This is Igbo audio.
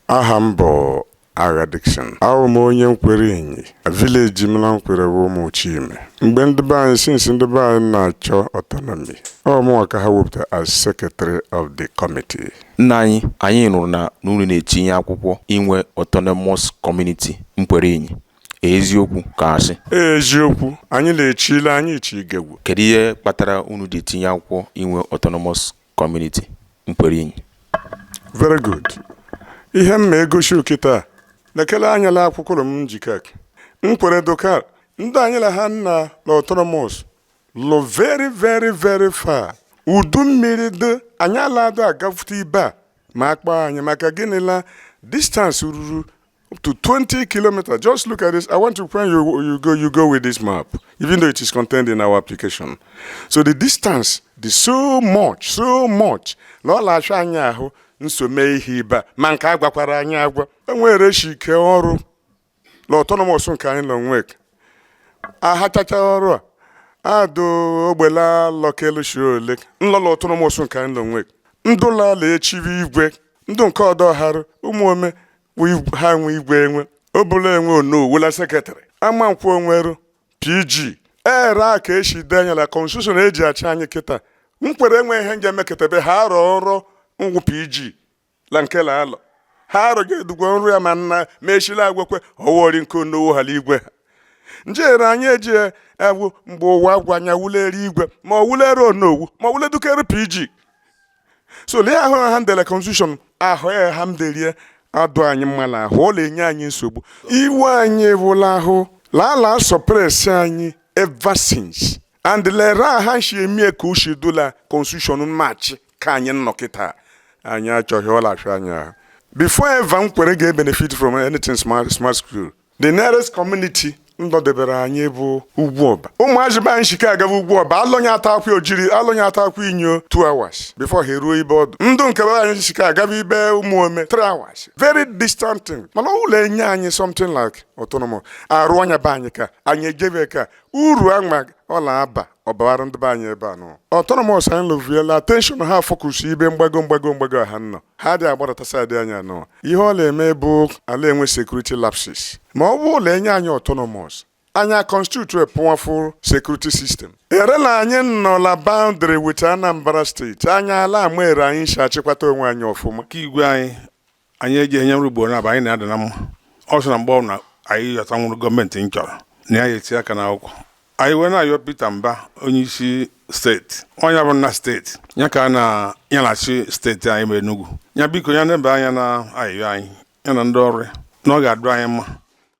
Aha m bụ Agha Dickson. Abụ m onye Nkwere Inyi, village m na Nkwere bụ ụmụ Chime. Mgbe ndị be anyị since ndị be anyị na-achọ autonomy, ọ mụnwa ka ha wepụta as secretary of the committee. Nna anyị nụrụ na unu na-etinye akwụkwọ inwe autonomous community Nkwere Inyi. Eziokwu ka asị? Eziokwu, anyị na-echile anyị ichi igegwu. Kedu ihe kpatara unu dị etinye akwụkwọ inwe autonomous community Nkwere Inyi? Very good. Ihe m ma egosi okita lekele anya la akwụkwọ m njikak Nkwere dokar ndị anyị la ha na autonomous lo very far. Udu mmiri dị anyị ala dị agafute ibe a ma akpa anyị maka gịnị la distance ruru up to 20 kilometers. Just look at this. I want to when you go with this map, even though it is contained in our application. So the distance is so much. N'ọla achọ anyị ahụ nsome ihe ibe ma nke agwakwara anyị agwa enwere shike ọrụ la autonomous nke anyị lonwe ahachacha ọrụ a ado ogbela lokelu shole nlọla autonomous nke anyị lonwe ndụla la echivi igwe ndụ nke ọdọ harụ ụmụome ha nwe igwe enwe obula enwe onowula sekretary ama nkwu onweru PG era ka eshi denyela constitution eji achị anyị kịta Nkwere enwe ihe nje meketebe ha arọ ọrụ ngwu PG la nke la alọ ha arọ ga-edugwo nru ya ma nna mechila agwekwe ọwọri nke onowo hala igwe ha njere anyị eji ewu mgbe ụwa agwa anya wuleri igwe ma ọ wulere onowu ma ọ wule dukere PG. So lee ahụ ha ndele constitution ahụ ya ha mderie adụ anyị mmala ahụ ọ na-enye anyị nsogbu iwe anyị wụla ahụ lala suppress anyị ever since and lera ha shi emie ka ushi dula constitution match ka anyị nnọkịta anyị achọghị ọla achọ anyị. Before ever Nkwere ga-benefit from anything smart school, the nearest community ndọdebere anyị bụ ugwu ọba. Ụmụazị be anyị shika agaba ugwu ọba alọnya atakwa ojiri alọnya atakwa inyo 2 hours before ha eruo ibe ọdụ. Ndụ nke be anyị shika agaba ibe ụmụome 3 hours. Very distant thing. Mana ụlọ enye anyị something like autonomous. Arụ anya be anyị ka anyị ejebe ka uru ama ọla aba ọbara ndị be anyị ebe a nọ. Autonomous anyị loviela attention ha focus ibe mgbago ha nọ. Ha dị agbadata side anyị anọ. Ihe ọ na-eme bụ ala enwe security lapses. Ma ọ bụ ụlọ enye anyị autonomous anya constitute a powerful security system. Erela anyị nọ la boundary with Anambra State. Anya ala amere anyị shi achịkwata onwe anyị ọfụma. Ka igwe anyị eji enye nrugbo na anyị na-adị na mma. Ọ sị na mgbe na anyị yọta nwụrụ gọọmenti nchọrọ na ya eti aka n'akwụkwọ. Anyị wee na-ayọ Peter Mba onye isi steeti onye bụ na steeti ya ka na ya na-achị steeti anyị bụ Enugu ya biko ya nebe anya na ayịyọ anyị ya na ndị ọrụ ya na ọ ga-adụ anyị mma